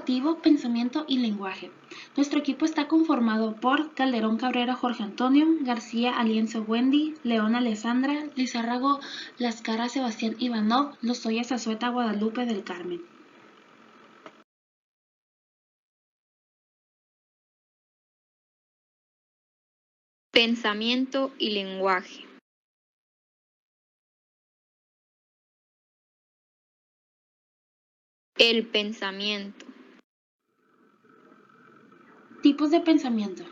cognitivo, pensamiento y lenguaje. Nuestro equipo está conformado por Calderón Cabrera Jorge Antonio, García Alienzo Wendy, León Alessandra, Lizárrago Lascara Sebastián Ivanov, Lozoya Zazueta Guadalupe del Carmen. Pensamiento y lenguaje. El pensamiento. Tipos de pensamiento.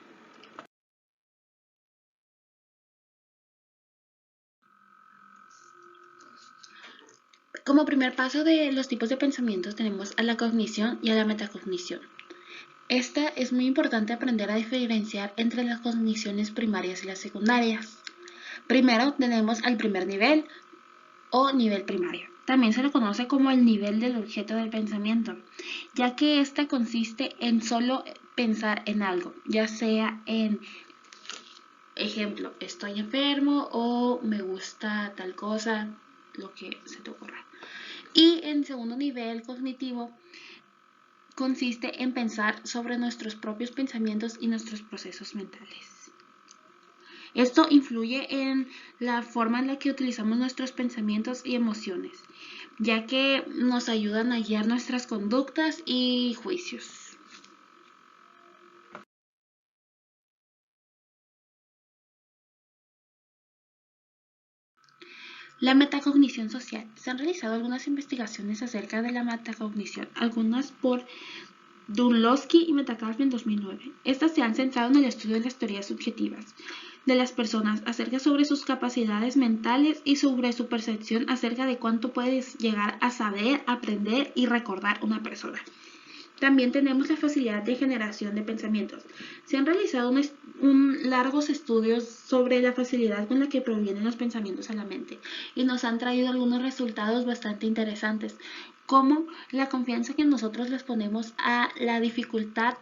Como primer paso de los tipos de pensamientos tenemos a la cognición y a la metacognición. Esta es muy importante aprender a diferenciar entre las cogniciones primarias y las secundarias. Primero tenemos al primer nivel o nivel primario. También se le conoce como el nivel del objeto del pensamiento, ya que esta consiste en solo pensar en algo, ya sea en ejemplo, estoy enfermo o me gusta tal cosa, lo que se te ocurra. Y en segundo nivel cognitivo consiste en pensar sobre nuestros propios pensamientos y nuestros procesos mentales. Esto influye en la forma en la que utilizamos nuestros pensamientos y emociones, ya que nos ayudan a guiar nuestras conductas y juicios. La metacognición social. Se han realizado algunas investigaciones acerca de la metacognición, algunas por Dunlowski y Metcalfe en 2009. Estas se han centrado en el estudio de las teorías subjetivas de las personas acerca sobre sus capacidades mentales y sobre su percepción acerca de cuánto puede llegar a saber, aprender y recordar una persona. También tenemos la facilidad de generación de pensamientos. Se han realizado largos estudios sobre la facilidad con la que provienen los pensamientos a la mente y nos han traído algunos resultados bastante interesantes, como la confianza que nosotros les ponemos a la dificultad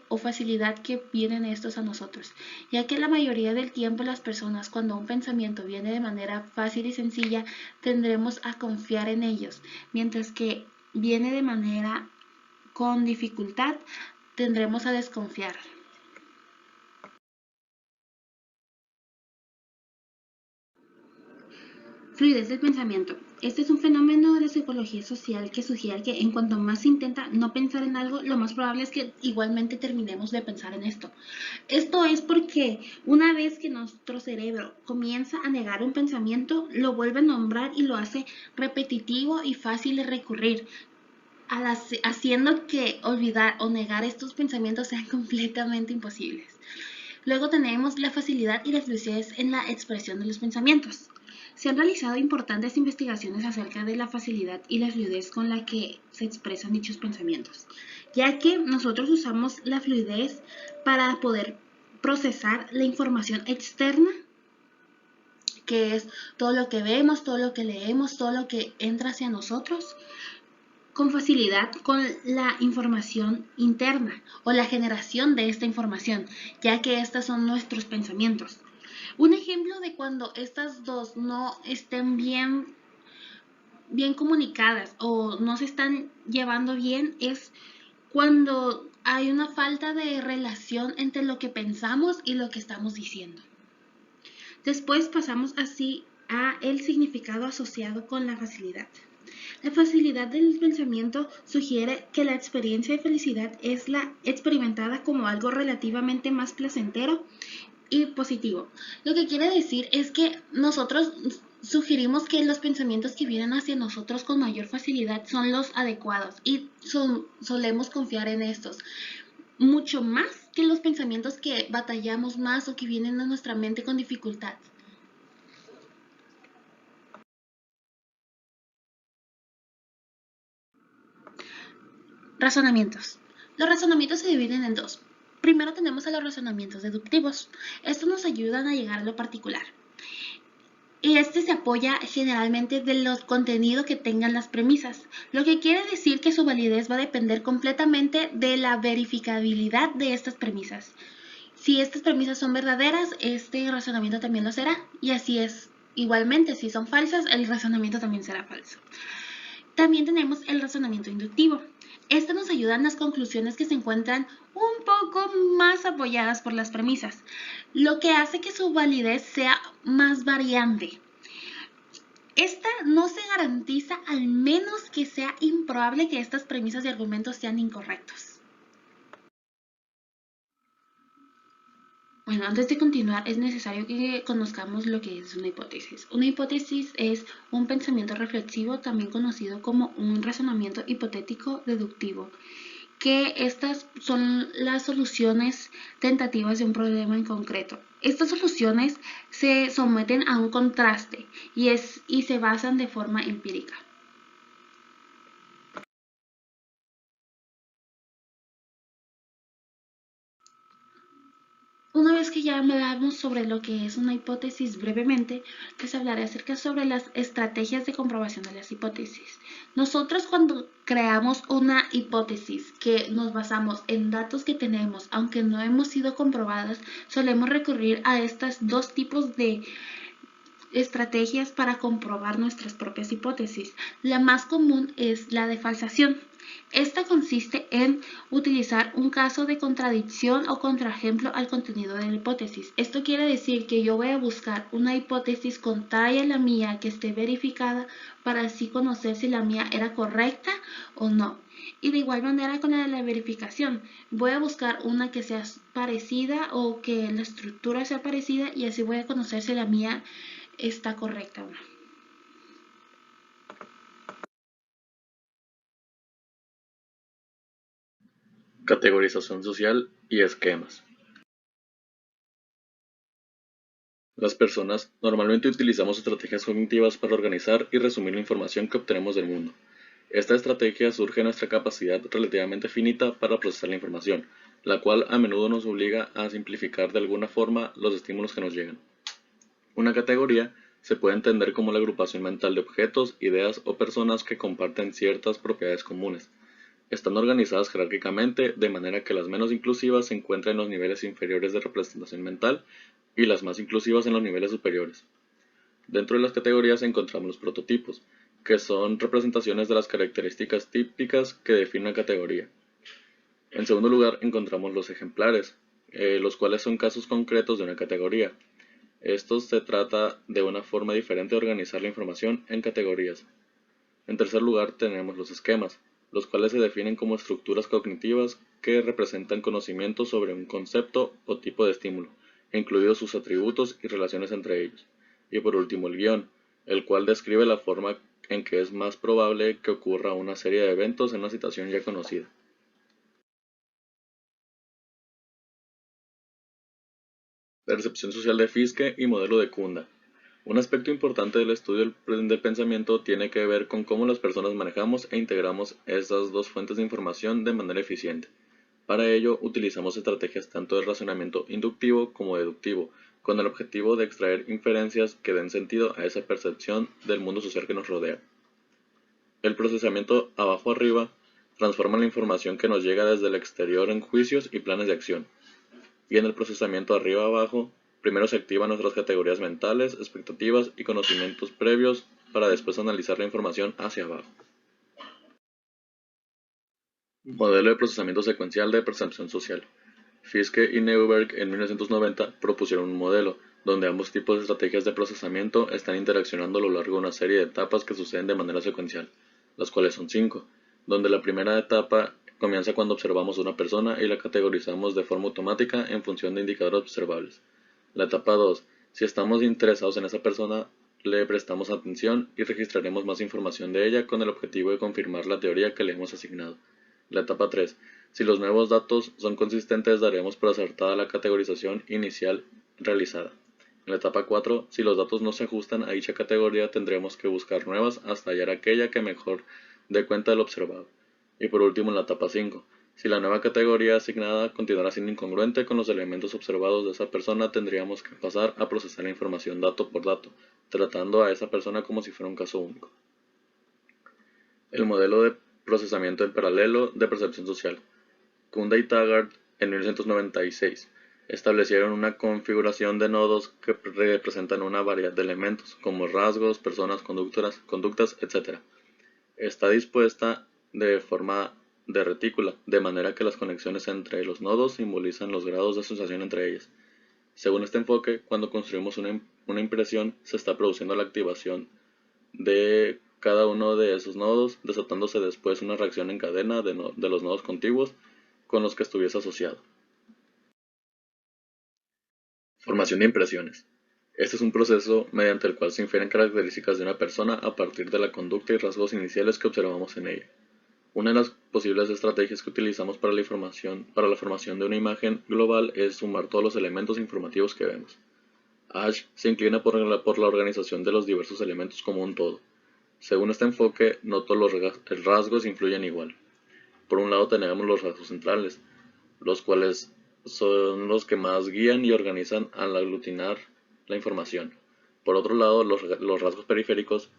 o facilidad que vienen estos a nosotros, ya que la mayoría del tiempo las personas, cuando un pensamiento viene de manera fácil y sencilla, tendremos a confiar en ellos, mientras que viene de manera con dificultad, tendremos a desconfiar. Fluidez del pensamiento. Este es un fenómeno de la psicología social que sugiere que en cuanto más se intenta no pensar en algo, lo más probable es que igualmente terminemos de pensar en esto. Esto es porque una vez que nuestro cerebro comienza a negar un pensamiento, lo vuelve a nombrar y lo hace repetitivo y fácil de recurrir, haciendo que olvidar o negar estos pensamientos sean completamente imposibles. Luego tenemos la facilidad y la fluidez en la expresión de los pensamientos. Se han realizado importantes investigaciones acerca de la facilidad y la fluidez con la que se expresan dichos pensamientos, ya que nosotros usamos la fluidez para poder procesar la información externa, que es todo lo que vemos, todo lo que leemos, todo lo que entra hacia nosotros, con facilidad con la información interna o la generación de esta información, ya que estas son nuestros pensamientos. Un ejemplo de cuando estas dos no estén bien comunicadas o no se están llevando bien es cuando hay una falta de relación entre lo que pensamos y lo que estamos diciendo. Después pasamos así a el significado asociado con la facilidad. La facilidad del pensamiento sugiere que la experiencia de felicidad es la experimentada como algo relativamente más placentero y positivo. Lo que quiere decir es que nosotros sugerimos que los pensamientos que vienen hacia nosotros con mayor facilidad son los adecuados y solemos confiar en estos, mucho más que los pensamientos que batallamos más o que vienen a nuestra mente con dificultad. Razonamientos. Los razonamientos se dividen en dos. Primero tenemos a los razonamientos deductivos. Estos nos ayudan a llegar a lo particular. Y este se apoya generalmente de los contenidos que tengan las premisas, lo que quiere decir que su validez va a depender completamente de la verificabilidad de estas premisas. Si estas premisas son verdaderas, este razonamiento también lo será, y así es. Igualmente, si son falsas, el razonamiento también será falso. También tenemos el razonamiento inductivo. Esto nos ayuda en las conclusiones que se encuentran un poco más apoyadas por las premisas, lo que hace que su validez sea más variante. Esta no se garantiza al menos que sea improbable que estas premisas y argumentos sean incorrectos. Bueno, antes de continuar, es necesario que conozcamos lo que es una hipótesis. Una hipótesis es un pensamiento reflexivo, también conocido como un razonamiento hipotético deductivo, que estas son las soluciones tentativas de un problema en concreto. Estas soluciones se someten a un contraste y se basan de forma empírica. Una vez que ya hablamos sobre lo que es una hipótesis brevemente, les hablaré acerca sobre las estrategias de comprobación de las hipótesis. Nosotros cuando creamos una hipótesis que nos basamos en datos que tenemos, aunque no hemos sido comprobadas, solemos recurrir a estos dos tipos de estrategias para comprobar nuestras propias hipótesis. La más común es la de falsación. Esta consiste en utilizar un caso de contradicción o contraejemplo al contenido de la hipótesis. Esto quiere decir que yo voy a buscar una hipótesis contraria a la mía que esté verificada para así conocer si la mía era correcta o no. Y de igual manera con la de la verificación, voy a buscar una que sea parecida o que la estructura sea parecida y así voy a conocer si la mía está correcta o no. Categorización social y esquemas. Las personas normalmente utilizamos estrategias cognitivas para organizar y resumir la información que obtenemos del mundo. Esta estrategia surge de nuestra capacidad relativamente finita para procesar la información, la cual a menudo nos obliga a simplificar de alguna forma los estímulos que nos llegan. Una categoría se puede entender como la agrupación mental de objetos, ideas o personas que comparten ciertas propiedades comunes. Están organizadas jerárquicamente, de manera que las menos inclusivas se encuentran en los niveles inferiores de representación mental y las más inclusivas en los niveles superiores. Dentro de las categorías encontramos los prototipos, que son representaciones de las características típicas que definen una categoría. En segundo lugar encontramos los ejemplares, los cuales son casos concretos de una categoría. Estos se trata de una forma diferente de organizar la información en categorías. En tercer lugar tenemos los esquemas, los cuales se definen como estructuras cognitivas que representan conocimientos sobre un concepto o tipo de estímulo, incluidos sus atributos y relaciones entre ellos. Y por último el guión, el cual describe la forma en que es más probable que ocurra una serie de eventos en una situación ya conocida. Percepción social de Fiske y modelo de Kunda. Un aspecto importante del estudio del pensamiento tiene que ver con cómo las personas manejamos e integramos estas dos fuentes de información de manera eficiente. Para ello, utilizamos estrategias tanto de razonamiento inductivo como deductivo, con el objetivo de extraer inferencias que den sentido a esa percepción del mundo social que nos rodea. El procesamiento abajo-arriba transforma la información que nos llega desde el exterior en juicios y planes de acción. Y en el procesamiento arriba-abajo, primero se activan nuestras categorías mentales, expectativas y conocimientos previos para después analizar la información hacia abajo. Modelo de procesamiento secuencial de percepción social. Fiske y Neuberg en 1990 propusieron un modelo, donde ambos tipos de estrategias de procesamiento están interaccionando a lo largo de una serie de etapas que suceden de manera secuencial, las cuales son 5, donde la primera etapa comienza cuando observamos a una persona y la categorizamos de forma automática en función de indicadores observables. La etapa 2, si estamos interesados en esa persona, le prestamos atención y registraremos más información de ella con el objetivo de confirmar la teoría que le hemos asignado. La etapa 3, si los nuevos datos son consistentes, daremos por acertada la categorización inicial realizada. En la etapa 4, si los datos no se ajustan a dicha categoría, tendremos que buscar nuevas hasta hallar aquella que mejor dé cuenta de lo observado. Y por último, en la etapa 5, si la nueva categoría asignada continuará siendo incongruente con los elementos observados de esa persona, tendríamos que pasar a procesar la información dato por dato, tratando a esa persona como si fuera un caso único. El modelo de procesamiento en paralelo de percepción social. Kunda y Taggart, en 1996, establecieron una configuración de nodos que representan una variedad de elementos, como rasgos, personas, conductas, etc. Está dispuesta de forma de retícula, de manera que las conexiones entre los nodos simbolizan los grados de asociación entre ellas. Según este enfoque, cuando construimos una impresión, se está produciendo la activación de cada uno de esos nodos, desatándose después una reacción en cadena de los nodos contiguos con los que estuviese asociado. Formación de impresiones. Este es un proceso mediante el cual se infieren características de una persona a partir de la conducta y rasgos iniciales que observamos en ella. Una de las posibles estrategias que utilizamos para la formación de una imagen global es sumar todos los elementos informativos que vemos. Ash se inclina por la organización de los diversos elementos como un todo. Según este enfoque, no todos los rasgos influyen igual. Por un lado tenemos los rasgos centrales, los cuales son los que más guían y organizan al aglutinar la información. Por otro lado, los rasgos periféricos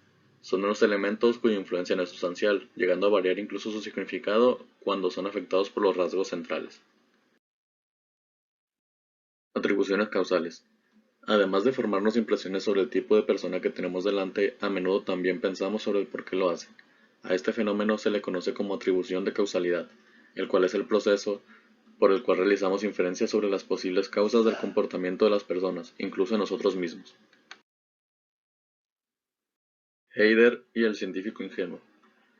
son unos elementos cuya influencia no es sustancial, llegando a variar incluso su significado cuando son afectados por los rasgos centrales. Atribuciones causales. Además de formarnos impresiones sobre el tipo de persona que tenemos delante, a menudo también pensamos sobre el por qué lo hacen. A este fenómeno se le conoce como atribución de causalidad, el cual es el proceso por el cual realizamos inferencias sobre las posibles causas del comportamiento de las personas, incluso de nosotros mismos. Heider y el científico ingenuo.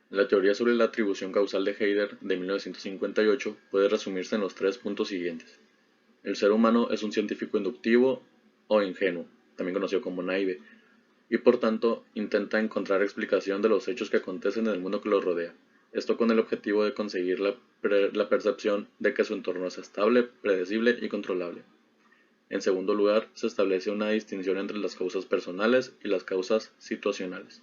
La teoría sobre la atribución causal de Heider de 1958 puede resumirse en los 3 puntos siguientes. El ser humano es un científico inductivo o ingenuo, también conocido como naive, y por tanto intenta encontrar explicación de los hechos que acontecen en el mundo que lo rodea. Esto con el objetivo de conseguir la percepción de que su entorno es estable, predecible y controlable. En segundo lugar, se establece una distinción entre las causas personales y las causas situacionales.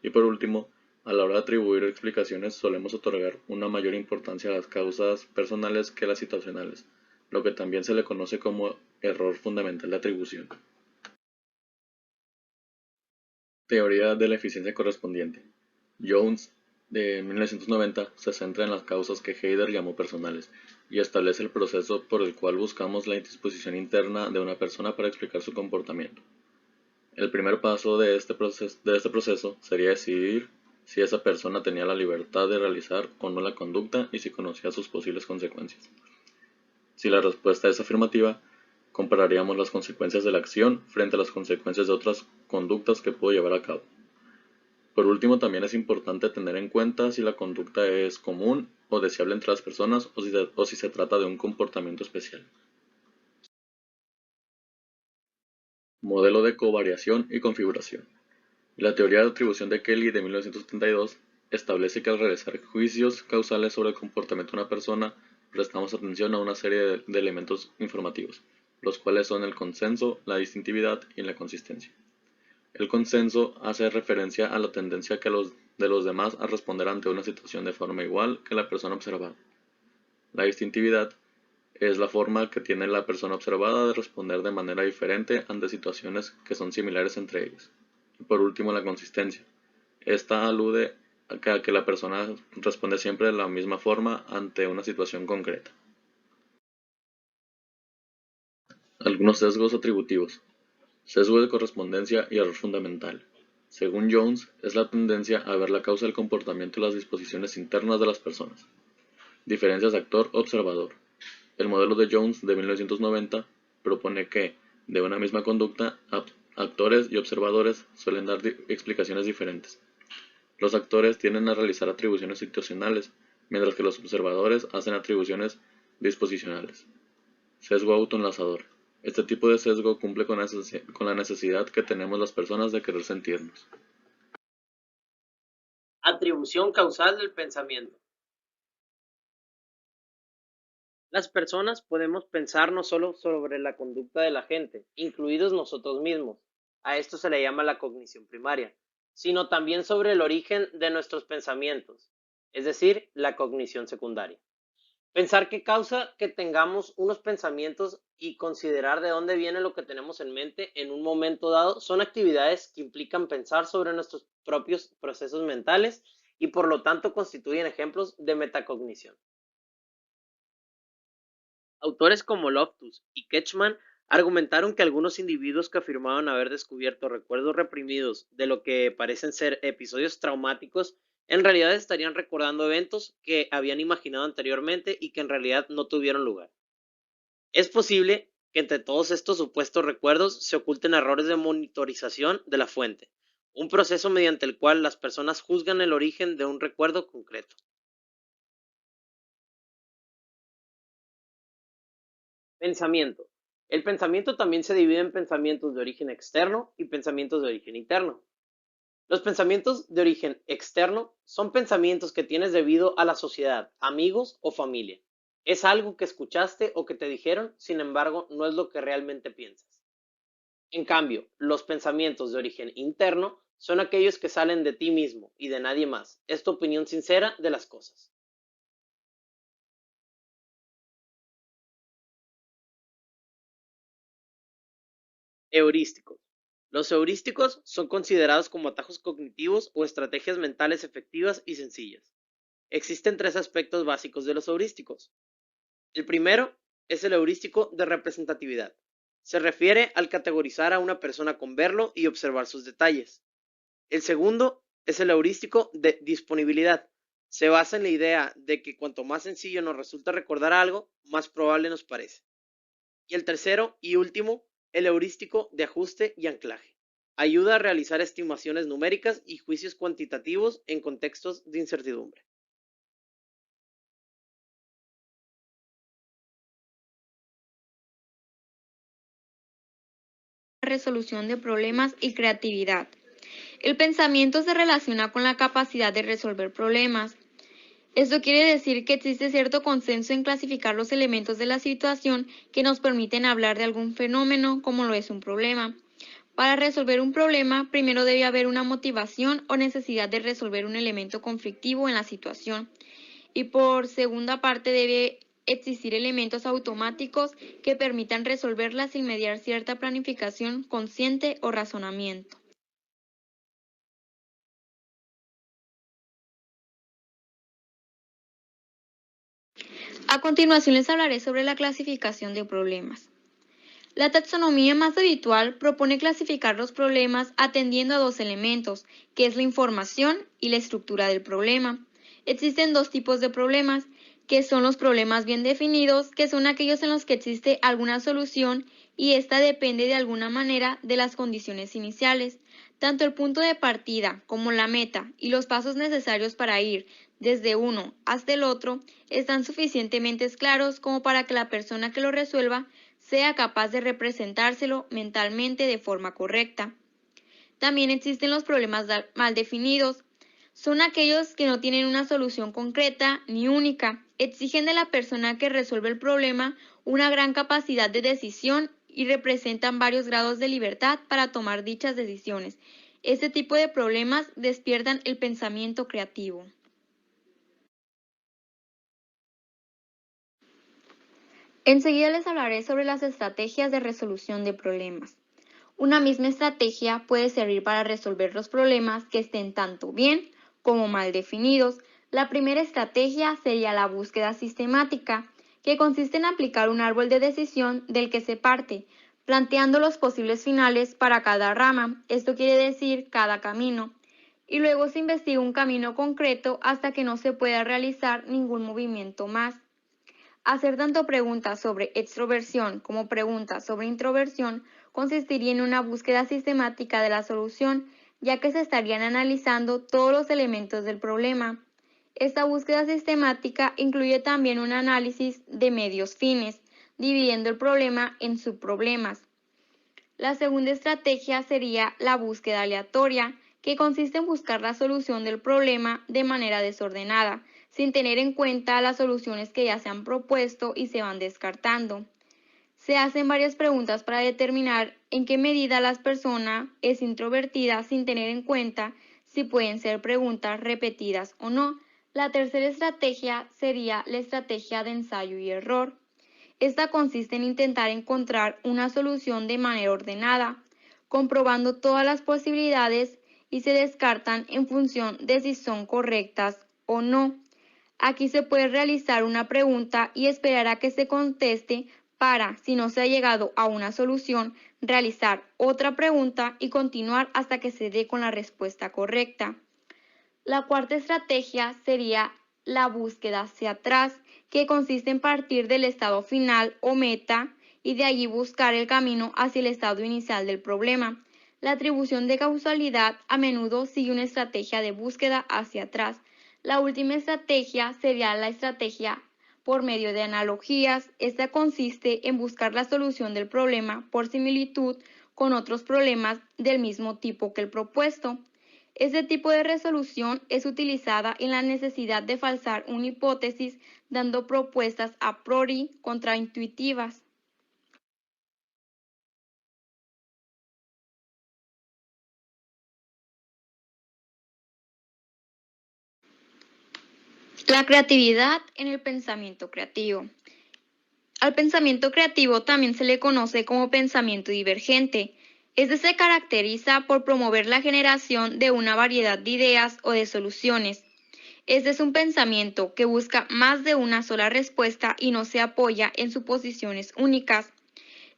Y por último, a la hora de atribuir explicaciones solemos otorgar una mayor importancia a las causas personales que a las situacionales, lo que también se le conoce como error fundamental de atribución. Teoría de la eficiencia correspondiente. Jones, de 1990, se centra en las causas que Heider llamó personales y establece el proceso por el cual buscamos la disposición interna de una persona para explicar su comportamiento. El primer paso de este proceso sería decidir si esa persona tenía la libertad de realizar o no la conducta y si conocía sus posibles consecuencias. Si la respuesta es afirmativa, compararíamos las consecuencias de la acción frente a las consecuencias de otras conductas que pudo llevar a cabo. Por último, también es importante tener en cuenta si la conducta es común o deseable entre las personas o si se trata de un comportamiento especial. Modelo de covariación y configuración. La teoría de atribución de Kelly de 1972 establece que al realizar juicios causales sobre el comportamiento de una persona, prestamos atención a una serie de elementos informativos, los cuales son el consenso, la distintividad y la consistencia. El consenso hace referencia a la tendencia de los demás a responder ante una situación de forma igual que la persona observada. La distintividad es la forma que tiene la persona observada de responder de manera diferente ante situaciones que son similares entre ellas. Y por último, la consistencia. Esta alude a que la persona responde siempre de la misma forma ante una situación concreta. Algunos sesgos atributivos. Sesgo de correspondencia y error fundamental. Según Jones, es la tendencia a ver la causa del comportamiento y las disposiciones internas de las personas. Diferencias actor-observador. El modelo de Jones de 1990 propone que, de una misma conducta, actores y observadores suelen dar explicaciones diferentes. Los actores tienden a realizar atribuciones situacionales, mientras que los observadores hacen atribuciones disposicionales. Sesgo autoenlazador. Este tipo de sesgo cumple con la necesidad que tenemos las personas de querer sentirnos. Atribución causal del pensamiento. Las personas podemos pensar no solo sobre la conducta de la gente, incluidos nosotros mismos, a esto se le llama la cognición primaria, sino también sobre el origen de nuestros pensamientos, es decir, la cognición secundaria. Pensar qué causa que tengamos unos pensamientos y considerar de dónde viene lo que tenemos en mente en un momento dado son actividades que implican pensar sobre nuestros propios procesos mentales y por lo tanto constituyen ejemplos de metacognición. Autores como Loftus y Ketchman argumentaron que algunos individuos que afirmaban haber descubierto recuerdos reprimidos de lo que parecen ser episodios traumáticos En realidad estarían recordando eventos que habían imaginado anteriormente y que en realidad no tuvieron lugar. Es posible que entre todos estos supuestos recuerdos se oculten errores de monitorización de la fuente, un proceso mediante el cual las personas juzgan el origen de un recuerdo concreto. Pensamiento. El pensamiento también se divide en pensamientos de origen externo y pensamientos de origen interno. Los pensamientos de origen externo son pensamientos que tienes debido a la sociedad, amigos o familia. Es algo que escuchaste o que te dijeron, sin embargo, no es lo que realmente piensas. En cambio, los pensamientos de origen interno son aquellos que salen de ti mismo y de nadie más. Es tu opinión sincera de las cosas. Heurísticos. Los heurísticos son considerados como atajos cognitivos o estrategias mentales efectivas y sencillas. Existen tres aspectos básicos de los heurísticos. El primero es el heurístico de representatividad. Se refiere al categorizar a una persona con verlo y observar sus detalles. El segundo es el heurístico de disponibilidad. Se basa en la idea de que cuanto más sencillo nos resulta recordar algo, más probable nos parece. Y el tercero y último, el heurístico de ajuste y anclaje. Ayuda a realizar estimaciones numéricas y juicios cuantitativos en contextos de incertidumbre. Resolución de problemas y creatividad. El pensamiento se relaciona con la capacidad de resolver problemas. Esto quiere decir que existe cierto consenso en clasificar los elementos de la situación que nos permiten hablar de algún fenómeno como lo es un problema. Para resolver un problema, primero debe haber una motivación o necesidad de resolver un elemento conflictivo en la situación. Y por segunda parte debe existir elementos automáticos que permitan resolverla sin mediar cierta planificación consciente o razonamiento. A continuación les hablaré sobre la clasificación de problemas. La taxonomía más habitual propone clasificar los problemas atendiendo a dos elementos, que es la información y la estructura del problema. Existen dos tipos de problemas, que son los problemas bien definidos, que son aquellos en los que existe alguna solución y esta depende de alguna manera de las condiciones iniciales. Tanto el punto de partida como la meta y los pasos necesarios para ir desde uno hasta el otro están suficientemente claros como para que la persona que lo resuelva sea capaz de representárselo mentalmente de forma correcta. También existen los problemas mal definidos. Son aquellos que no tienen una solución concreta ni única. Exigen de la persona que resuelve el problema una gran capacidad de decisión y representan varios grados de libertad para tomar dichas decisiones. Este tipo de problemas despiertan el pensamiento creativo. Enseguida les hablaré sobre las estrategias de resolución de problemas. Una misma estrategia puede servir para resolver los problemas que estén tanto bien como mal definidos. La primera estrategia sería la búsqueda sistemática, que consiste en aplicar un árbol de decisión del que se parte, planteando los posibles finales para cada rama, esto quiere decir cada camino, y luego se investiga un camino concreto hasta que no se pueda realizar ningún movimiento más. Hacer tanto preguntas sobre extroversión como preguntas sobre introversión consistiría en una búsqueda sistemática de la solución, ya que se estarían analizando todos los elementos del problema. Esta búsqueda sistemática incluye también un análisis de medios fines, dividiendo el problema en subproblemas. La segunda estrategia sería la búsqueda aleatoria, que consiste en buscar la solución del problema de manera desordenada, sin tener en cuenta las soluciones que ya se han propuesto y se van descartando. Se hacen varias preguntas para determinar en qué medida la persona es introvertida sin tener en cuenta si pueden ser preguntas repetidas o no. La tercera estrategia sería la estrategia de ensayo y error. Esta consiste en intentar encontrar una solución de manera ordenada, comprobando todas las posibilidades y se descartan en función de si son correctas o no. Aquí se puede realizar una pregunta y esperar a que se conteste para, si no se ha llegado a una solución, realizar otra pregunta y continuar hasta que se dé con la respuesta correcta. La cuarta estrategia sería la búsqueda hacia atrás, que consiste en partir del estado final o meta y de allí buscar el camino hacia el estado inicial del problema. La atribución de causalidad a menudo sigue una estrategia de búsqueda hacia atrás. La última estrategia sería la estrategia por medio de analogías. Esta consiste en buscar la solución del problema por similitud con otros problemas del mismo tipo que el propuesto. Este tipo de resolución es utilizada en la necesidad de falsar una hipótesis dando propuestas a priori contraintuitivas. La creatividad en el pensamiento creativo. Al pensamiento creativo también se le conoce como pensamiento divergente. Este se caracteriza por promover la generación de una variedad de ideas o de soluciones. Este es un pensamiento que busca más de una sola respuesta y no se apoya en suposiciones únicas.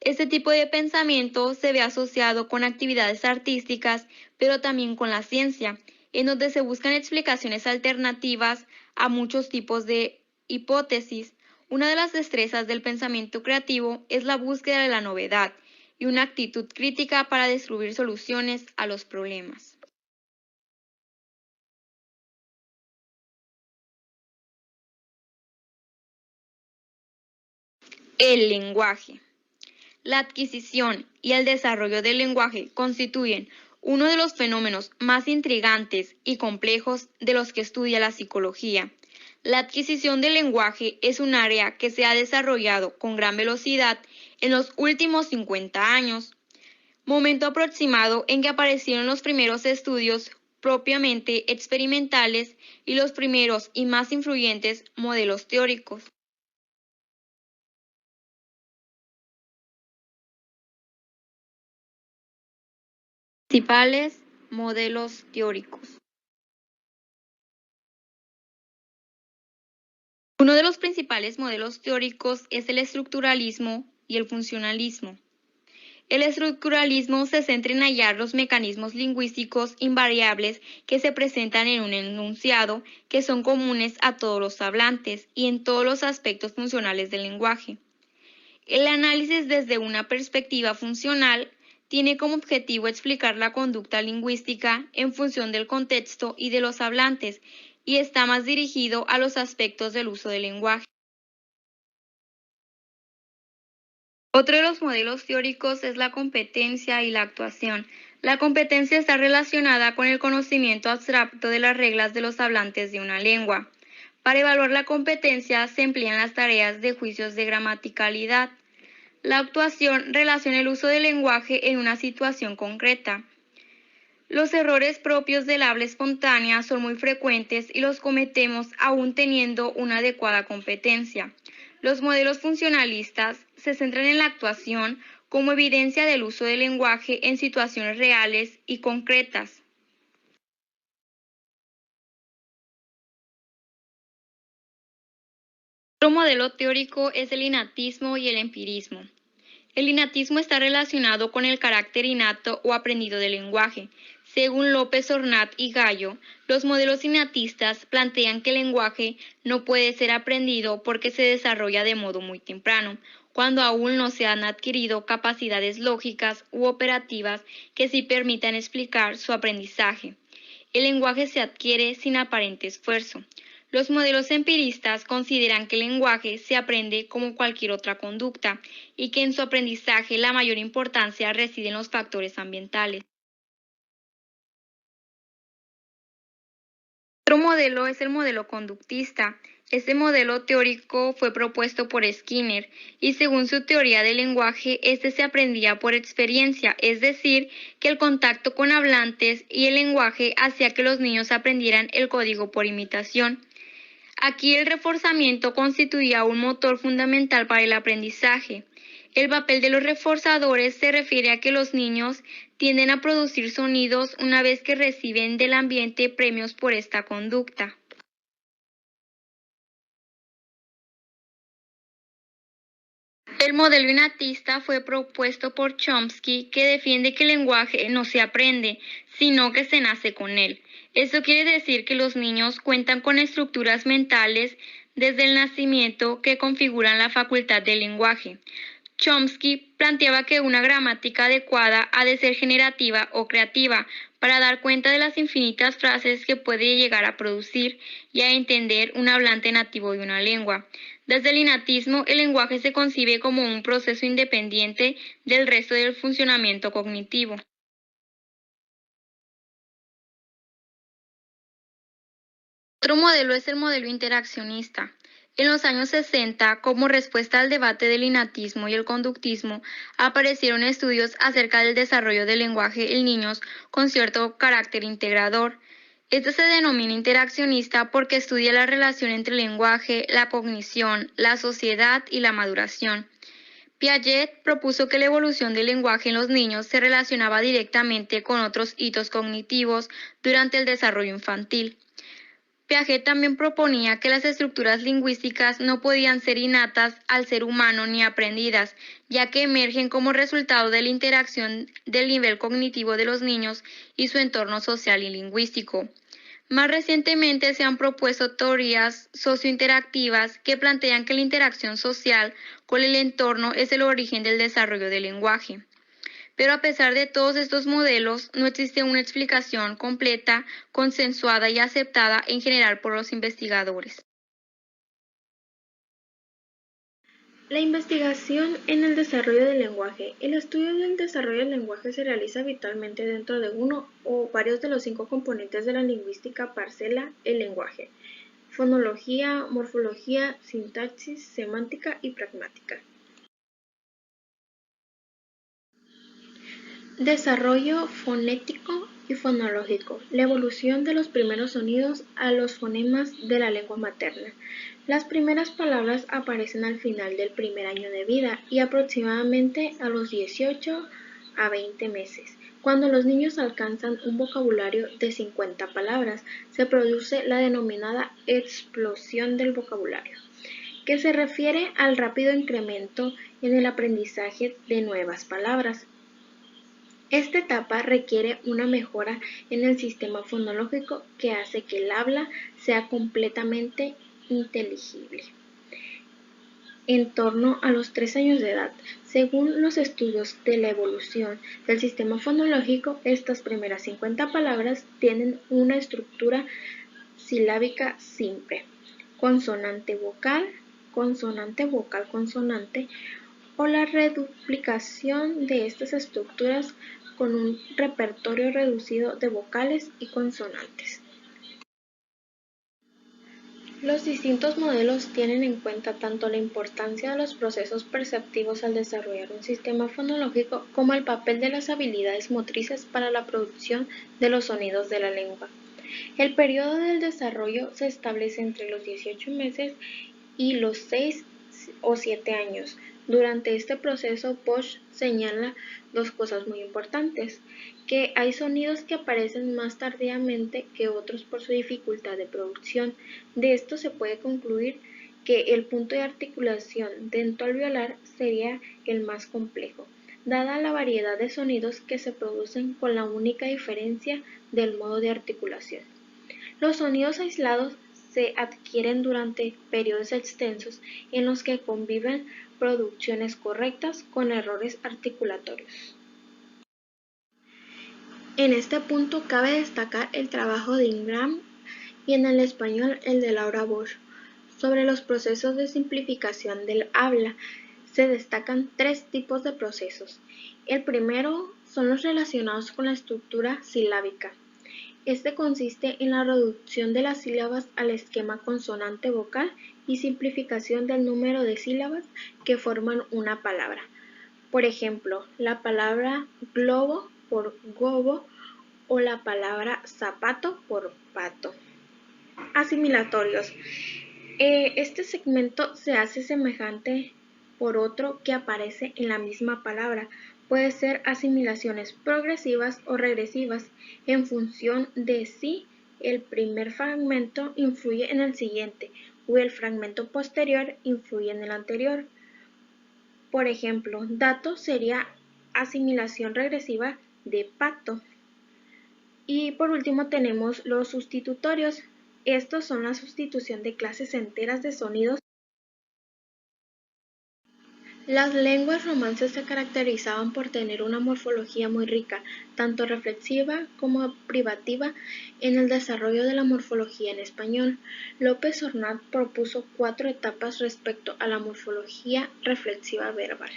Este tipo de pensamiento se ve asociado con actividades artísticas, pero también con la ciencia, en donde se buscan explicaciones alternativas a muchos tipos de hipótesis. Una de las destrezas del pensamiento creativo es la búsqueda de la novedad y una actitud crítica para descubrir soluciones a los problemas. El lenguaje. La adquisición y el desarrollo del lenguaje constituyen uno de los fenómenos más intrigantes y complejos de los que estudia la psicología. La adquisición del lenguaje es un área que se ha desarrollado con gran velocidad en los últimos 50 años, momento aproximado en que aparecieron los primeros estudios propiamente experimentales y los primeros y más influyentes modelos teóricos. Principales modelos teóricos. Uno de los principales modelos teóricos es el estructuralismo y el funcionalismo. El estructuralismo se centra en hallar los mecanismos lingüísticos invariables que se presentan en un enunciado, que son comunes a todos los hablantes y en todos los aspectos funcionales del lenguaje. El análisis desde una perspectiva funcional tiene como objetivo explicar la conducta lingüística en función del contexto y de los hablantes, y está más dirigido a los aspectos del uso del lenguaje. Otro de los modelos teóricos es la competencia y la actuación. La competencia está relacionada con el conocimiento abstracto de las reglas de los hablantes de una lengua. Para evaluar la competencia se emplean las tareas de juicios de gramaticalidad. La actuación relaciona el uso del lenguaje en una situación concreta. Los errores propios del habla espontánea son muy frecuentes y los cometemos aún teniendo una adecuada competencia. Los modelos funcionalistas se centran en la actuación como evidencia del uso del lenguaje en situaciones reales y concretas. Otro modelo teórico es el innatismo y el empirismo. El innatismo está relacionado con el carácter innato o aprendido del lenguaje. Según López Ornat y Gallo, los modelos innatistas plantean que el lenguaje no puede ser aprendido porque se desarrolla de modo muy temprano, cuando aún no se han adquirido capacidades lógicas u operativas que sí permitan explicar su aprendizaje. El lenguaje se adquiere sin aparente esfuerzo. Los modelos empiristas consideran que el lenguaje se aprende como cualquier otra conducta y que en su aprendizaje la mayor importancia reside en los factores ambientales. Otro modelo es el modelo conductista. Este modelo teórico fue propuesto por Skinner y según su teoría del lenguaje, este se aprendía por experiencia, es decir, que el contacto con hablantes y el lenguaje hacía que los niños aprendieran el código por imitación. Aquí el reforzamiento constituía un motor fundamental para el aprendizaje. El papel de los reforzadores se refiere a que los niños tienden a producir sonidos una vez que reciben del ambiente premios por esta conducta. El modelo innatista fue propuesto por Chomsky, que defiende que el lenguaje no se aprende, sino que se nace con él. Esto quiere decir que los niños cuentan con estructuras mentales desde el nacimiento que configuran la facultad del lenguaje. Chomsky planteaba que una gramática adecuada ha de ser generativa o creativa para dar cuenta de las infinitas frases que puede llegar a producir y a entender un hablante nativo de una lengua. Desde el innatismo, el lenguaje se concibe como un proceso independiente del resto del funcionamiento cognitivo. Otro modelo es el modelo interaccionista. En los años 60, como respuesta al debate del innatismo y el conductismo, aparecieron estudios acerca del desarrollo del lenguaje en niños con cierto carácter integrador. Esto se denomina interaccionista porque estudia la relación entre el lenguaje, la cognición, la sociedad y la maduración. Piaget propuso que la evolución del lenguaje en los niños se relacionaba directamente con otros hitos cognitivos durante el desarrollo infantil. Piaget también proponía que las estructuras lingüísticas no podían ser innatas al ser humano ni aprendidas, ya que emergen como resultado de la interacción del nivel cognitivo de los niños y su entorno social y lingüístico. Más recientemente se han propuesto teorías sociointeractivas que plantean que la interacción social con el entorno es el origen del desarrollo del lenguaje. Pero a pesar de todos estos modelos, no existe una explicación completa, consensuada y aceptada en general por los investigadores. La investigación en el desarrollo del lenguaje. El estudio del desarrollo del lenguaje se realiza habitualmente dentro de uno o varios de los 5 componentes de la lingüística parcela, el lenguaje: fonología, morfología, sintaxis, semántica y pragmática. Desarrollo fonético y fonológico. La evolución de los primeros sonidos a los fonemas de la lengua materna. Las primeras palabras aparecen al final del primer año de vida y aproximadamente a los 18 a 20 meses. Cuando los niños alcanzan un vocabulario de 50 palabras, se produce la denominada explosión del vocabulario, que se refiere al rápido incremento en el aprendizaje de nuevas palabras. Esta etapa requiere una mejora en el sistema fonológico que hace que el habla sea completamente inteligible. En torno a los 3 años de edad, según los estudios de la evolución del sistema fonológico, estas primeras 50 palabras tienen una estructura silábica simple: consonante vocal, consonante vocal consonante, o la reduplicación de estas estructuras con un repertorio reducido de vocales y consonantes. Los distintos modelos tienen en cuenta tanto la importancia de los procesos perceptivos al desarrollar un sistema fonológico como el papel de las habilidades motrices para la producción de los sonidos de la lengua. El periodo del desarrollo se establece entre los 18 meses y los 6 o 7 años. Durante este proceso, Bosch señala 2 cosas muy importantes: que hay sonidos que aparecen más tardíamente que otros por su dificultad de producción. De esto se puede concluir que el punto de articulación dentoalveolar sería el más complejo, dada la variedad de sonidos que se producen con la única diferencia del modo de articulación. Los sonidos aislados se adquieren durante periodos extensos en los que conviven producciones correctas con errores articulatorios. En este punto cabe destacar el trabajo de Ingram y en el español el de Laura Bosch sobre los procesos de simplificación del habla. Se destacan 3 tipos de procesos. El primero son los relacionados con la estructura silábica. Este consiste en la reducción de las sílabas al esquema consonante-vocal y simplificación del número de sílabas que forman una palabra. Por ejemplo, la palabra globo por gobo o la palabra zapato por pato. Asimilatorios. Este segmento se hace semejante por otro que aparece en la misma palabra. Puede ser asimilaciones progresivas o regresivas en función de si el primer fragmento influye en el siguiente o el fragmento posterior influye en el anterior. Por ejemplo, dato sería asimilación regresiva de pato. Y por último tenemos los sustitutorios. Estos son la sustitución de clases enteras de sonidos. Las lenguas romances se caracterizaban por tener una morfología muy rica, tanto reflexiva como privativa, en el desarrollo de la morfología en español. López Hornat propuso 4 etapas respecto a la morfología reflexiva verbal.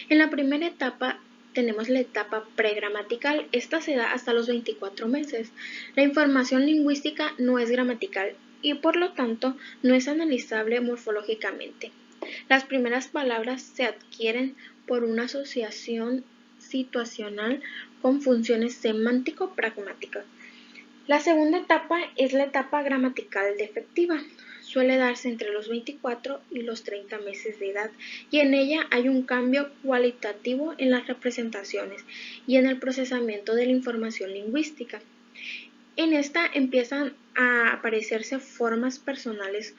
En la primera etapa tenemos la etapa pregramatical. Esta se da hasta los 24 meses. La información lingüística no es gramatical y por lo tanto no es analizable morfológicamente. Las primeras palabras se adquieren por una asociación situacional con funciones semántico-pragmáticas. La segunda etapa es la etapa gramatical defectiva. Suele darse entre los 24 y los 30 meses de edad y en ella hay un cambio cualitativo en las representaciones y en el procesamiento de la información lingüística. En esta empiezan a aparecerse formas personales,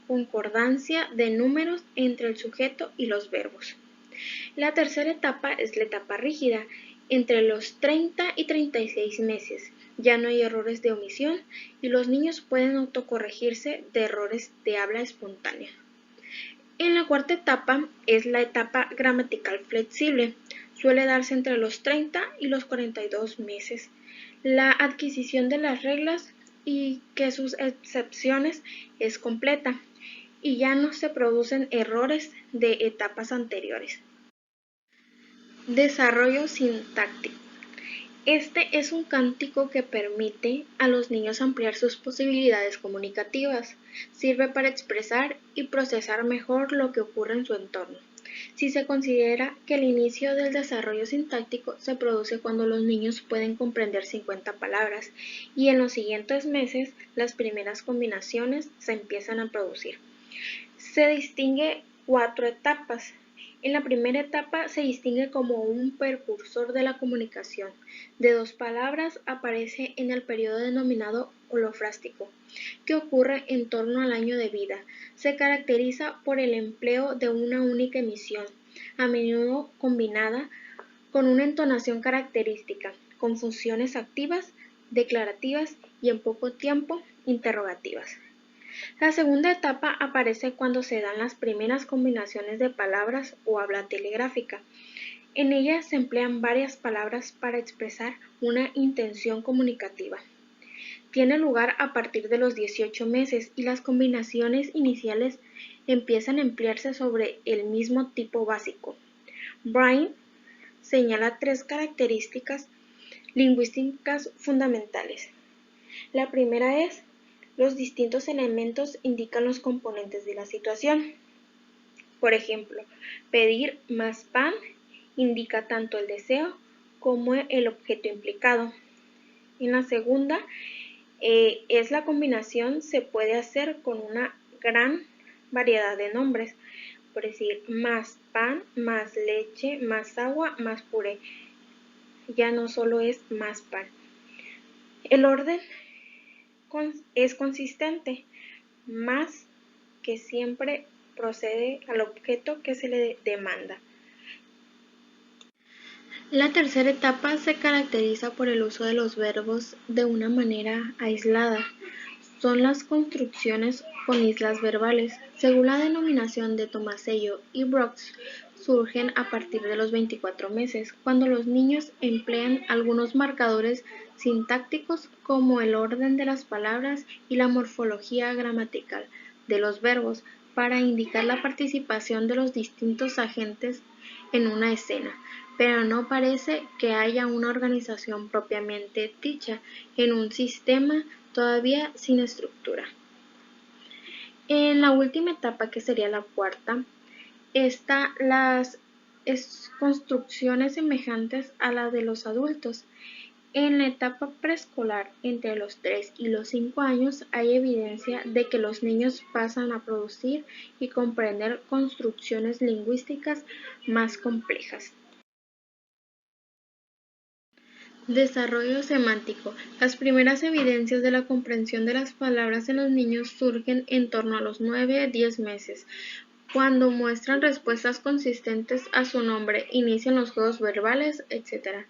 concordancia de números entre el sujeto y los verbos. La tercera etapa es la etapa rígida, entre los 30 y 36 meses. Ya no hay errores de omisión y los niños pueden autocorregirse de errores de habla espontánea. En la cuarta etapa es la etapa gramatical flexible. Suele darse entre los 30 y los 42 meses. La adquisición de las reglas y que sus excepciones es completa y ya no se producen errores de etapas anteriores. Desarrollo sintáctico. Este es un cántico que permite a los niños ampliar sus posibilidades comunicativas. Sirve para expresar y procesar mejor lo que ocurre en su entorno. Si se considera que el inicio del desarrollo sintáctico se produce cuando los niños pueden comprender 50 palabras y en los siguientes meses las primeras combinaciones se empiezan a producir. Se distingue 4 etapas. En la primera etapa se distingue como un precursor de la comunicación. De 2 palabras aparece en el periodo denominado holofrástico, que ocurre en torno al año de vida. Se caracteriza por el empleo de una única emisión, a menudo combinada con una entonación característica, con funciones activas, declarativas y en poco tiempo interrogativas. La segunda etapa aparece cuando se dan las primeras combinaciones de palabras o habla telegráfica. En ella se emplean varias palabras para expresar una intención comunicativa. Tiene lugar a partir de los 18 meses y las combinaciones iniciales empiezan a emplearse sobre el mismo tipo básico. Brain señala 3 características lingüísticas fundamentales. La primera es: los distintos elementos indican los componentes de la situación. Por ejemplo, pedir más pan indica tanto el deseo como el objeto implicado. En la segunda, es la combinación se puede hacer con una gran variedad de nombres. Por decir, más pan, más leche, más agua, más puré. Ya no solo es más pan. El orden es consistente, más que siempre procede al objeto que se le demanda. La tercera etapa se caracteriza por el uso de los verbos de una manera aislada. Son las construcciones con islas verbales. Según la denominación de Tomasello y Brooks, surgen a partir de los 24 meses, cuando los niños emplean algunos marcadores sintácticos como el orden de las palabras y la morfología gramatical de los verbos para indicar la participación de los distintos agentes en una escena, pero no parece que haya una organización propiamente dicha en un sistema todavía sin estructura. En la última etapa, que sería la cuarta, están las construcciones semejantes a las de los adultos. En la etapa preescolar, entre los 3 y los 5 años, hay evidencia de que los niños pasan a producir y comprender construcciones lingüísticas más complejas. Desarrollo semántico. Las primeras evidencias de la comprensión de las palabras en los niños surgen en torno a los 9-10 meses. Cuando muestran respuestas consistentes a su nombre, inician los juegos verbales, etc.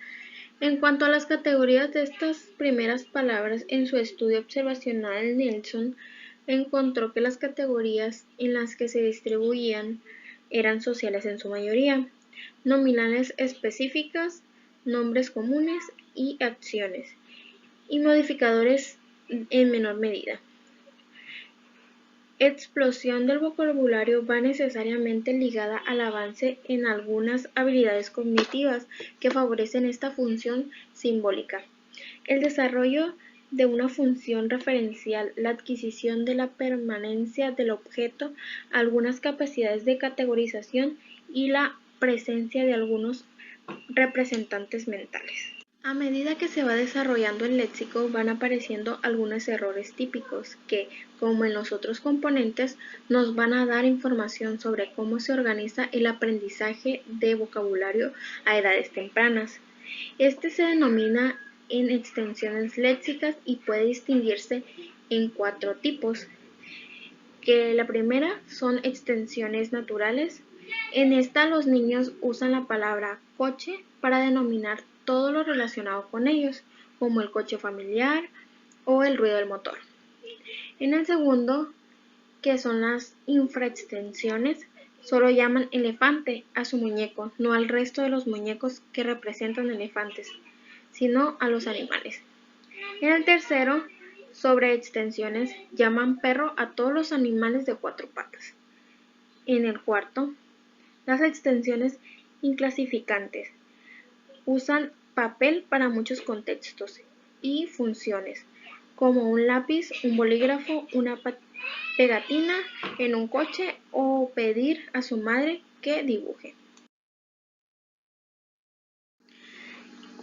En cuanto a las categorías de estas primeras palabras, en su estudio observacional, Nelson encontró que las categorías en las que se distribuían eran sociales en su mayoría, nominales específicas, nombres comunes y acciones, y modificadores en menor medida. Explosión del vocabulario va necesariamente ligada al avance en algunas habilidades cognitivas que favorecen esta función simbólica. El desarrollo de una función referencial, la adquisición de la permanencia del objeto, algunas capacidades de categorización y la presencia de algunos representantes mentales. A medida que se va desarrollando el léxico, van apareciendo algunos errores típicos que, como en los otros componentes, nos van a dar información sobre cómo se organiza el aprendizaje de vocabulario a edades tempranas. Este se denomina en extensiones léxicas y puede distinguirse en 4 tipos, que la primera son extensiones naturales. En esta los niños usan la palabra coche para denominar todo lo relacionado con ellos, como el coche familiar o el ruido del motor. En el segundo, que son las infraextensiones, solo llaman elefante a su muñeco, no al resto de los muñecos que representan elefantes, sino a los animales. En el tercero, sobre extensiones, llaman perro a todos los animales de 4 patas. En el cuarto, las extensiones inclasificantes usan papel para muchos contextos y funciones, como un lápiz, un bolígrafo, una pegatina en un coche o pedir a su madre que dibuje.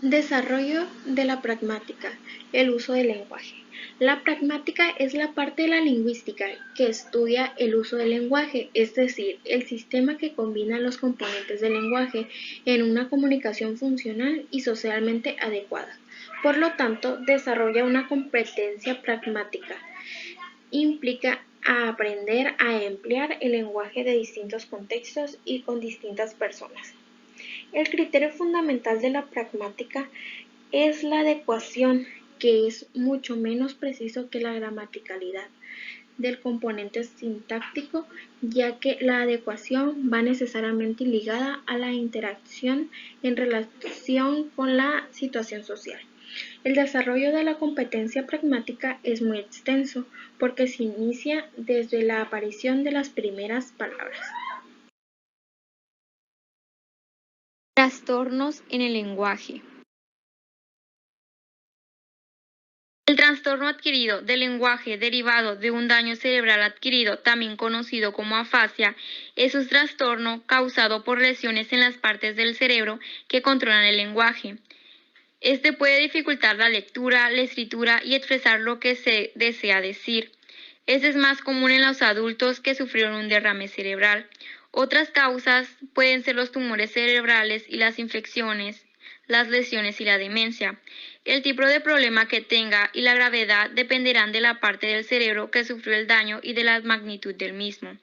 Desarrollo de la pragmática, el uso del lenguaje. La pragmática es la parte de la lingüística que estudia el uso del lenguaje, es decir, el sistema que combina los componentes del lenguaje en una comunicación funcional y socialmente adecuada. Por lo tanto, desarrolla una competencia pragmática. Implica aprender a emplear el lenguaje de distintos contextos y con distintas personas. El criterio fundamental de la pragmática es la adecuación, que es mucho menos preciso que la gramaticalidad del componente sintáctico, ya que la adecuación va necesariamente ligada a la interacción en relación con la situación social. El desarrollo de la competencia pragmática es muy extenso porque se inicia desde la aparición de las primeras palabras. Trastornos en el lenguaje. El trastorno adquirido del lenguaje derivado de un daño cerebral adquirido, también conocido como afasia, es un trastorno causado por lesiones en las partes del cerebro que controlan el lenguaje. Este puede dificultar la lectura, la escritura y expresar lo que se desea decir. Este es más común en los adultos que sufrieron un derrame cerebral. Otras causas pueden ser los tumores cerebrales y las infecciones, las lesiones y la demencia. El tipo de problema que tenga y la gravedad dependerán de la parte del cerebro que sufrió el daño y de la magnitud del mismo.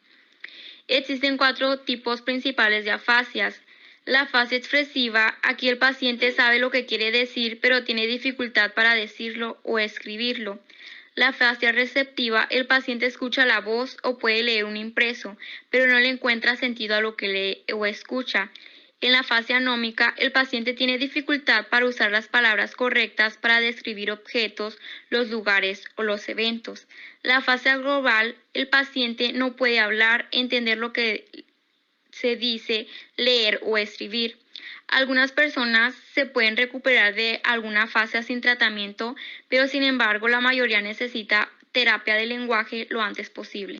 Existen 4 tipos principales de afasias. La afasia expresiva, aquí el paciente sabe lo que quiere decir, pero tiene dificultad para decirlo o escribirlo. La afasia receptiva, el paciente escucha la voz o puede leer un impreso, pero no le encuentra sentido a lo que lee o escucha. En la afasia anómica, el paciente tiene dificultad para usar las palabras correctas para describir objetos, los lugares o los eventos. La afasia global, el paciente no puede hablar, entender lo que se dice, leer o escribir. Algunas personas se pueden recuperar de alguna afasia sin tratamiento, pero sin embargo la mayoría necesita terapia del lenguaje lo antes posible.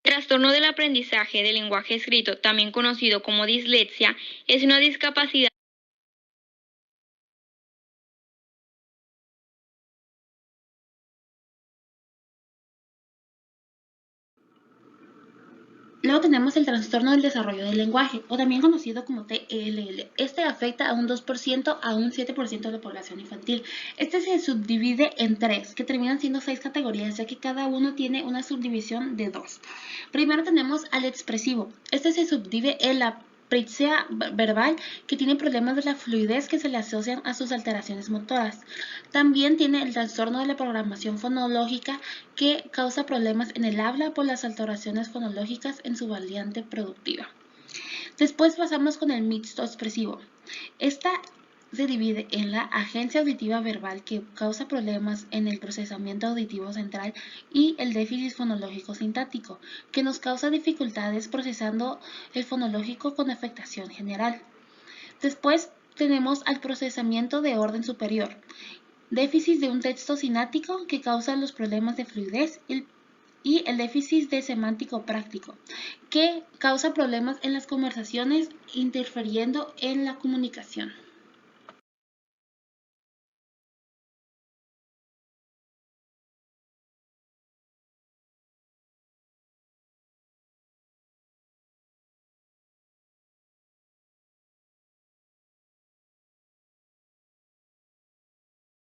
El trastorno del aprendizaje del lenguaje escrito, también conocido como dislexia, es una discapacidad Luego tenemos el trastorno del desarrollo del lenguaje, o también conocido como TELL. Este afecta a un 2% a un 7% de la población infantil. Este se subdivide en 3, que terminan siendo 6 categorías, ya que cada uno tiene una subdivisión de 2. Primero tenemos al expresivo. Este se subdivide en la apraxia verbal, que tiene problemas de la fluidez que se le asocian a sus alteraciones motoras. También tiene el trastorno de la programación fonológica, que causa problemas en el habla por las alteraciones fonológicas en su variante productiva. Después pasamos con el mixto expresivo. Esta se divide en la agencia auditiva verbal, que causa problemas en el procesamiento auditivo central, y el déficit fonológico sintáctico, que nos causa dificultades procesando el fonológico con afectación general. Después tenemos al procesamiento de orden superior, déficit de un texto sináctico, que causa los problemas de fluidez, y el déficit de semántico práctico, que causa problemas en las conversaciones, interfiriendo en la comunicación.